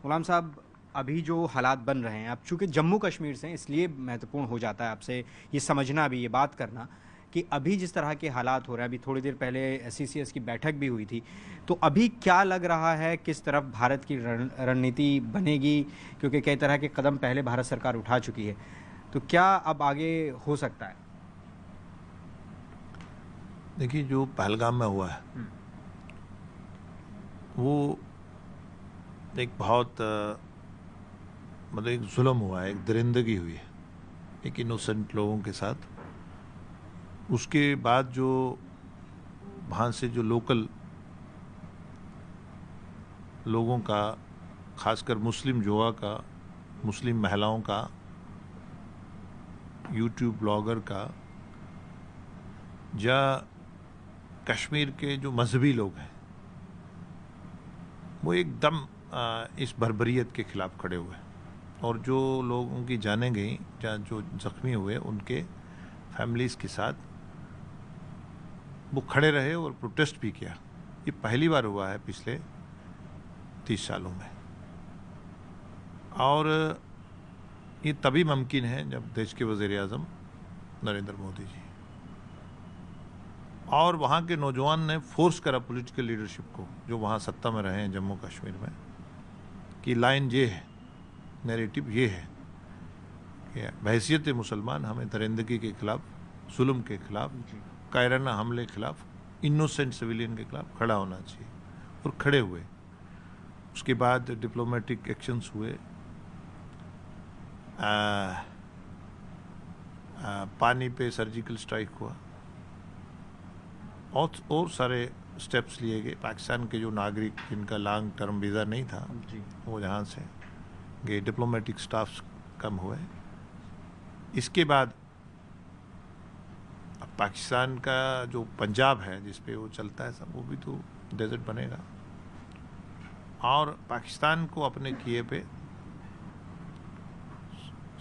गुलाम साहब, अभी जो हालात बन रहे हैं, अब चूंकि जम्मू कश्मीर से हैं, इसलिए महत्वपूर्ण हो जाता है आपसे ये समझना, भी ये बात करना कि अभी जिस तरह के हालात हो रहे हैं। अभी थोड़ी देर पहले सीसीएस की बैठक भी हुई थी, तो अभी क्या लग रहा है किस तरफ भारत की रणनीति बनेगी? क्योंकि कई तरह के कदम पहले भारत सरकार उठा चुकी है, तो क्या अब आगे हो सकता है? देखिए, जो पहलगाम में हुआ है वो एक बहुत मतलब एक जुल्म हुआ है, एक दरिंदगी हुई है एक इनोसेंट लोगों के साथ। उसके बाद जो वहाँ से जो लोकल लोगों का, खासकर मुस्लिम युवा का, मुस्लिम महिलाओं का, यूट्यूब ब्लॉगर का, या कश्मीर के जो मजहबी लोग हैं, वो एकदम इस बर्बरियत के खिलाफ खड़े हुए। और जो लोगों की जानें गई या जो जख्मी हुए, उनके फैमिलीज़ के साथ वो खड़े रहे और प्रोटेस्ट भी किया। ये पहली बार हुआ है पिछले 30 सालों में, और ये तभी मुमकिन है जब देश के वज़ीर आज़म नरेंद्र मोदी जी और वहाँ के नौजवान ने फोर्स करा पॉलिटिकल लीडरशिप को, जो वहाँ सत्ता में रहे हैं जम्मू कश्मीर में, कि लाइन ये है, नैरेटिव ये है कि बहैसियत मुसलमान हमें दरिंदगी के खिलाफ, जुल्म के खिलाफ, कायराना हमले के खिलाफ, इनोसेंट सिविलियन के खिलाफ खड़ा होना चाहिए। और खड़े हुए। उसके बाद डिप्लोमेटिक एक्शंस हुए, पानी पे सर्जिकल स्ट्राइक हुआ, और सारे स्टेप्स लिए गए। पाकिस्तान के जो नागरिक जिनका लॉन्ग टर्म वीज़ा नहीं था वो यहाँ से गए, डिप्लोमेटिक स्टाफ कम हुए। इसके बाद अब पाकिस्तान का जो पंजाब है जिस पे वो चलता है सब, वो भी तो डेजर्ट बनेगा, और पाकिस्तान को अपने किए पे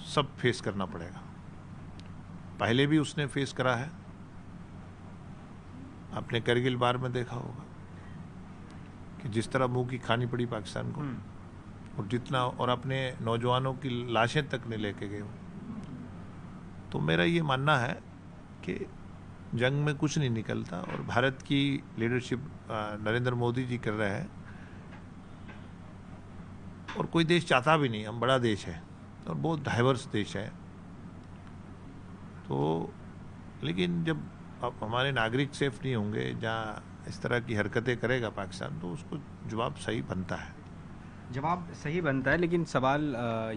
सब फेस करना पड़ेगा। पहले भी उसने फेस करा है, आपने करगिल बार में देखा होगा कि जिस तरह मुंह की खानी पड़ी पाकिस्तान को, और जितना, और अपने नौजवानों की लाशें तक नहीं लेके गए हो। तो मेरा ये मानना है कि जंग में कुछ नहीं निकलता, और भारत की लीडरशिप नरेंद्र मोदी जी कर रहे हैं, और कोई देश चाहता भी नहीं। हम बड़ा देश है और बहुत डाइवर्स देश है, तो लेकिन जब अब हमारे नागरिक सेफ नहीं होंगे, जहाँ इस तरह की हरकतें करेगा पाकिस्तान, तो उसको जवाब सही बनता है। जवाब सही बनता है, लेकिन सवाल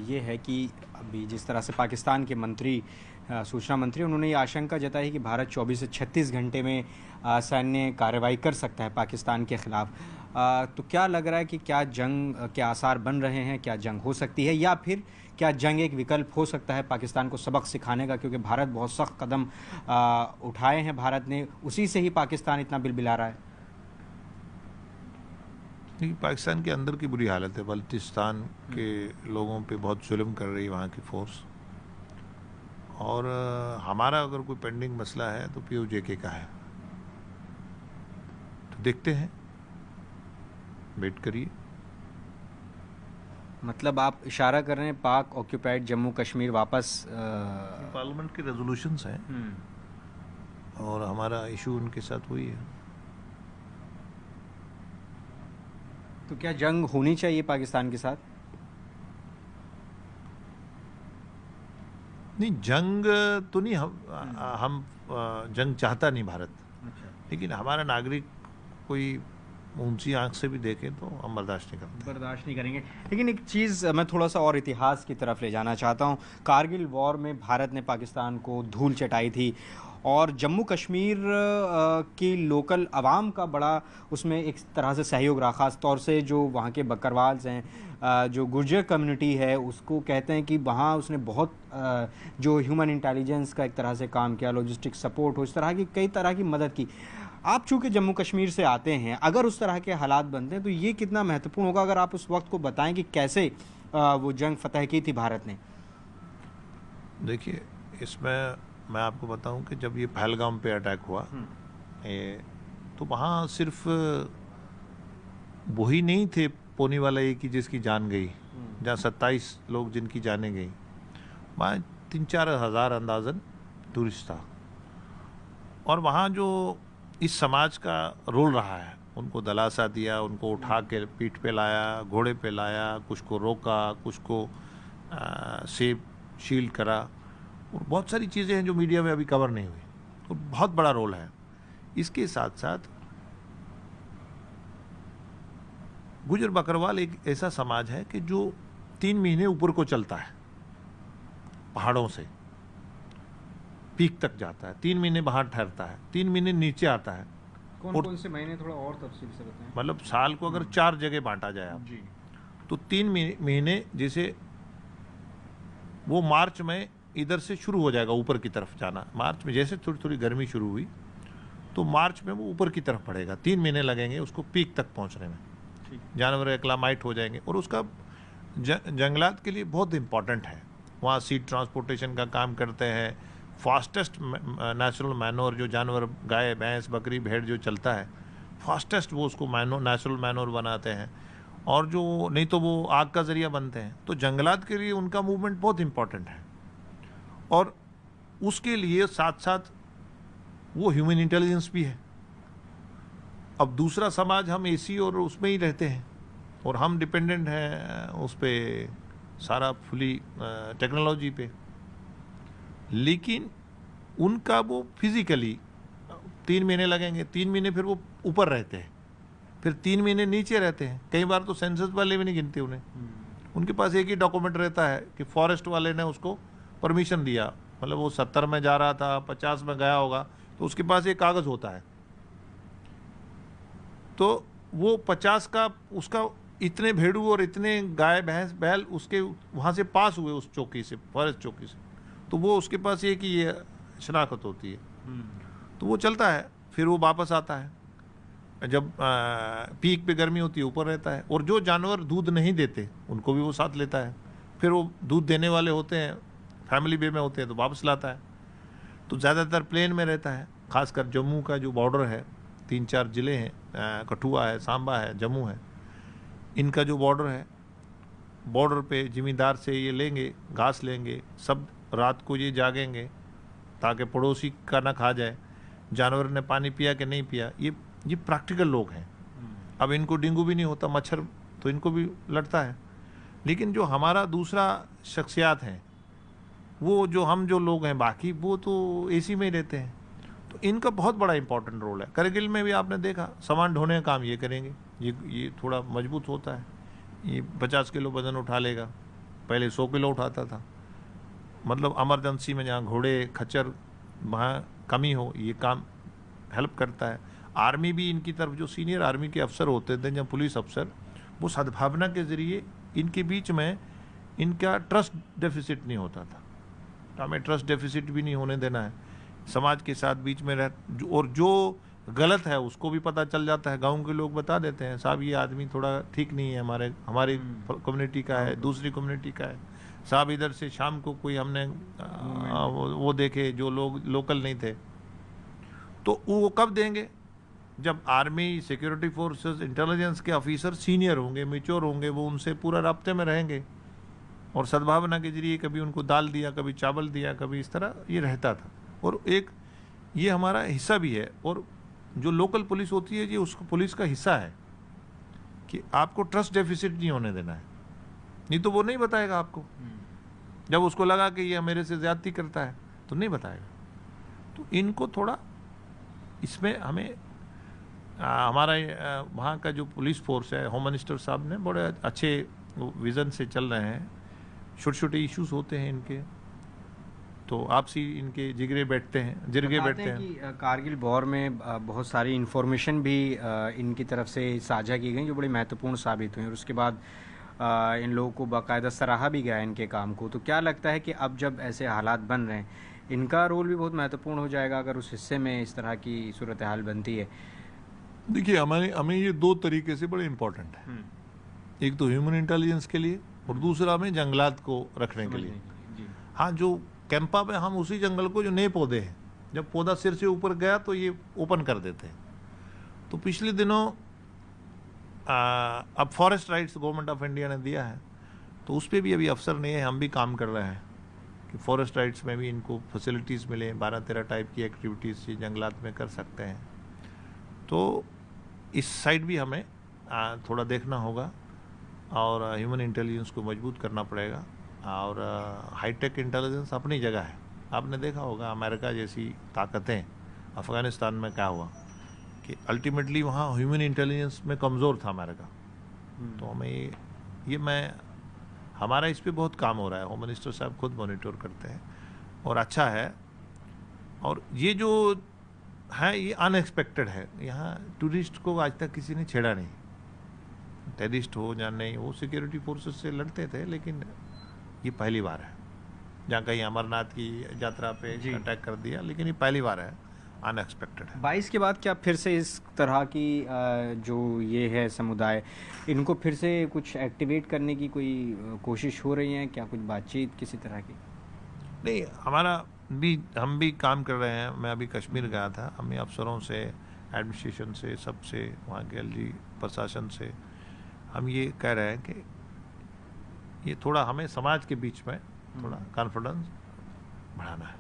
ये है कि अभी जिस तरह से पाकिस्तान के मंत्री, सूचना मंत्री, उन्होंने ये आशंका जताई कि भारत 24 से 36 घंटे में सैन्य कार्रवाई कर सकता है पाकिस्तान के ख़िलाफ़। तो क्या लग रहा है कि क्या जंग के आसार बन रहे हैं? क्या जंग हो सकती है, या फिर क्या जंग एक विकल्प हो सकता है पाकिस्तान को सबक सिखाने का? क्योंकि भारत बहुत सख्त कदम उठाए हैं भारत ने, उसी से ही पाकिस्तान इतना बिलबिला रहा है। नहीं, पाकिस्तान के अंदर की बुरी हालत है। बल्तिस्तान के लोगों पे बहुत जुल्म कर रही है वहाँ की फोर्स, और हमारा अगर कोई पेंडिंग मसला है तो POJK का है। तो देखते हैं, वेट करिए। मतलब आप इशारा कर रहे हैं पाक ऑक्यूपाइड जम्मू कश्मीर वापस पार्लियामेंट के रेजोल्यूशंस हैं, और हमारा इशू उनके साथ वही है। तो क्या जंग होनी चाहिए पाकिस्तान के साथ? नहीं, जंग तो नहीं, हम जंग चाहता नहीं भारत। लेकिन हमारा नागरिक कोई ऊंची आंख से भी देखे तो हम बर्दाश्त नहीं करते। बर्दाश्त नहीं करेंगे। लेकिन एक चीज़ मैं थोड़ा सा और इतिहास की तरफ ले जाना चाहता हूँ। कारगिल वॉर में भारत ने पाकिस्तान को धूल चटाई थी, और जम्मू कश्मीर की लोकल आवाम का बड़ा उसमें एक तरह से सहयोग रहा। ख़ास तौर से जो वहाँ के बकरवाल्स हैं, जो गुर्जर कम्युनिटी है, उसको कहते हैं कि वहाँ उसने बहुत जो ह्यूमन इंटेलिजेंस का एक तरह से काम किया, लॉजिस्टिक सपोर्ट हो, इस तरह की कई तरह की मदद की। आप चूँकि जम्मू कश्मीर से आते हैं, अगर उस तरह के हालात बनते हैं तो ये कितना महत्वपूर्ण होगा? अगर आप उस वक्त को बताएं कि कैसे वो जंग फतह की थी भारत ने। देखिए, इसमें मैं आपको बताऊं कि जब ये पहलगाम पे अटैक हुआ, तो वहाँ सिर्फ वही नहीं थे पोनीवाला एक ही जिसकी जान गई, जहाँ 27 लोग जिनकी जानें गई, वहाँ 3-4 हज़ार अंदाजन टूरिस्ट था। और वहाँ जो इस समाज का रोल रहा है, उनको दलासा दिया, उनको उठा के पीठ पे लाया, घोड़े पे लाया, कुछ को रोका, कुछ को सेफ शील्ड करा, और बहुत सारी चीज़ें हैं जो मीडिया में अभी कवर नहीं हुई, और बहुत बड़ा रोल है। इसके साथ साथ गुजर बकरवाल एक ऐसा समाज है कि जो 3 महीने ऊपर को चलता है, पहाड़ों से पीक तक जाता है, 3 महीने बाहर ठहरता है, 3 महीने नीचे आता है। कौन से महीने थोड़ा और तफसील से बताएं। मतलब साल को अगर 4 जगह बांटा जाए आप जी, तो 3 महीने, जैसे वो मार्च में इधर से शुरू हो जाएगा ऊपर की तरफ जाना। मार्च में जैसे थोड़ी थोड़ी गर्मी शुरू हुई तो मार्च में वो ऊपर की तरफ बढ़ेगा, 3 महीने लगेंगे उसको पीक तक पहुंचने में। जानवर एक्लामाइट हो जाएंगे, और उसका जंगलात के लिए बहुत इम्पॉर्टेंट है। वहाँ सीड ट्रांसपोर्टेशन का काम करते हैं। फास्टेस्ट नेचुरल मैनोर जो जानवर, गाय भैंस बकरी भेड़ जो चलता है फास्टेस्ट, वो उसको नेचुरल मैनोर बनाते हैं, और जो नहीं तो वो आग का ज़रिया बनते हैं। तो जंगलात के लिए उनका मूवमेंट बहुत इम्पॉर्टेंट है, और उसके लिए साथ साथ वो ह्यूमन इंटेलिजेंस भी है। अब दूसरा समाज हम एसी और उसमें ही रहते हैं, और हम डिपेंडेंट हैं उस पर सारा फुली टेक्नोलॉजी पे, लेकिन उनका वो फिजिकली 3 महीने लगेंगे, 3 महीने फिर वो ऊपर रहते हैं, फिर 3 महीने नीचे रहते हैं। कई बार तो सेंसस वाले भी नहीं गिनते उन्हें। उनके पास एक ही डॉक्यूमेंट रहता है कि फॉरेस्ट वाले ने उसको परमिशन दिया, मतलब वो 70 में जा रहा था, 50 में गया होगा, तो उसके पास एक कागज़ होता है, तो वो 50 का उसका इतने भेड़ू और इतने गाय भैंस बैल उसके वहाँ से पास हुए उस चौकी से, फॉरेस्ट चौकी से, तो वो उसके पास एक ही शनाख्त होती है, तो वो चलता है, फिर वो वापस आता है। जब पीक पे गर्मी होती है ऊपर रहता है, और जो जानवर दूध नहीं देते उनको भी वो साथ लेता है, फिर वो दूध देने वाले होते हैं फैमिली वे में होते हैं तो वापस लाता है। तो ज़्यादातर प्लेन में रहता है, खासकर जम्मू का जो बॉर्डर है, 3-4 ज़िले हैं, कठुआ है, सांबा है, जम्मू है, इनका जो बॉर्डर है, बॉर्डर पे ज़मींदार से ये लेंगे, घास लेंगे, सब रात को ये जागेंगे ताकि पड़ोसी का ना खा जाए, जानवर ने पानी पिया कि नहीं पिया। ये प्रैक्टिकल लोग हैं। अब इनको डेंगू भी नहीं होता, मच्छर तो इनको भी लड़ता है, लेकिन जो हमारा दूसरा शख्सियात हैं, वो जो हम जो लोग हैं बाकी, वो तो एसी में ही रहते हैं, तो इनका बहुत बड़ा इंपॉर्टेंट रोल है। करगिल में भी आपने देखा, सामान ढोने का काम ये करेंगे, ये थोड़ा मजबूत होता है, ये 50 किलो वजन उठा लेगा, पहले 100 किलो उठाता था। मतलब इमरजेंसी में जहाँ घोड़े खच्चर वहाँ कमी हो, ये काम हेल्प करता है। आर्मी भी इनकी तरफ, जो सीनियर आर्मी के अफसर होते थे या पुलिस अफसर, वो सद्भावना के ज़रिए इनके बीच में इनका ट्रस्ट डेफिसिट नहीं होता था। तो हमें ट्रस्ट डेफिसिट भी नहीं होने देना है, समाज के साथ बीच में और जो गलत है उसको भी पता चल जाता है, गांव के लोग बता देते हैं, साहब ये आदमी थोड़ा ठीक नहीं है, हमारी कम्युनिटी का है, दूसरी कम्युनिटी का है, साहब इधर से शाम को कोई हमने वो देखे जो लोग लोकल नहीं थे। तो वो कब देंगे? जब आर्मी, सिक्योरिटी फोर्सेस, इंटेलिजेंस के ऑफिसर सीनियर होंगे, मैच्योर होंगे, वो उनसे पूरा राब्ते में रहेंगे, और सद्भावना के जरिए कभी उनको दाल दिया, कभी चावल दिया, कभी इस तरह ये रहता था। और एक ये हमारा हिस्सा भी है, और जो लोकल पुलिस होती है, ये उसको पुलिस का हिस्सा है कि आपको ट्रस्ट डेफिसिट नहीं होने देना है, नहीं तो वो नहीं बताएगा आपको। जब उसको लगा कि ये मेरे से ज़्यादती करता है तो नहीं बताएगा। तो इनको थोड़ा इसमें हमें हमारा वहाँ का जो पुलिस फोर्स है, होम मिनिस्टर साहब ने बड़े अच्छे विज़न से चल रहे हैं। छोटे छोटे इश्यूज होते हैं इनके, तो आपसी इनके जिगरे बैठते हैं कि कारगिल वॉर में बहुत सारी इन्फॉर्मेशन भी इनकी तरफ से साझा की गई जो बड़ी महत्वपूर्ण साबित हुई, और उसके बाद इन लोगों को बाकायदा सराहा भी गया इनके काम को। तो क्या लगता है कि अब जब ऐसे हालात बन रहे हैं, इनका रोल भी बहुत महत्वपूर्ण हो जाएगा अगर उस हिस्से में इस तरह की सूरत हाल बनती है? देखिए, हमें ये 2 तरीके से बड़े इम्पोर्टेंट है। एक तो ह्यूमन इंटेलिजेंस के लिए, और दूसरा हमें जंगलात को रखने के लिए। हाँ, जो कैंपा में हम उसी जंगल को, जो नए पौधे हैं, जब पौधा सिर से ऊपर गया तो ये ओपन कर देते हैं। तो पिछले दिनों अब forest rights government of India ने दिया है, तो उस पर भी अभी अफसर नहीं है, हम भी काम कर रहे हैं कि फॉरेस्ट राइट्स में भी इनको फैसिलिटीज़ मिले, 12-13 टाइप की एक्टिविटीज़ ये जंगलात में कर सकते हैं। तो इस साइड भी हमें थोड़ा देखना होगा और ह्यूमन इंटेलिजेंस को मजबूत करना पड़ेगा। और हाईटेक इंटेलिजेंस अपनी जगह है। आपने देखा होगा अमेरिका जैसी ताकतें, अफ़गानिस्तान में क्या हुआ कि अल्टीमेटली वहाँ ह्यूमन इंटेलिजेंस में कमज़ोर था अमेरिका। तो हमें हमारा इस पे बहुत काम हो रहा है, होम मिनिस्टर साहब खुद मॉनिटर करते हैं और अच्छा है। और ये जो है ये अनएक्सपेक्टेड है, यहाँ टूरिस्ट को आज तक किसी ने छेड़ा नहीं, टेररिस्ट हो या नहीं, वो सिक्योरिटी फोर्सेस से लड़ते थे, लेकिन ये पहली बार है जहाँ कहीं अमरनाथ की यात्रा पे अटैक कर दिया, लेकिन ये पहली बार है, अनएक्सपेक्टेड है। 22 के बाद क्या फिर से इस तरह की जो ये है समुदाय, इनको फिर से कुछ एक्टिवेट करने की कोई कोशिश हो रही है क्या, कुछ बातचीत किसी तरह की? नहीं, हम भी काम कर रहे हैं। मैं अभी कश्मीर गया था, हमें अफसरों से, एडमिनिस्ट्रेशन से, सबसे, वहाँ के एलजी प्रशासन से हम ये कह रहे हैं कि ये थोड़ा हमें समाज के बीच में थोड़ा कॉन्फिडेंस बढ़ाना है।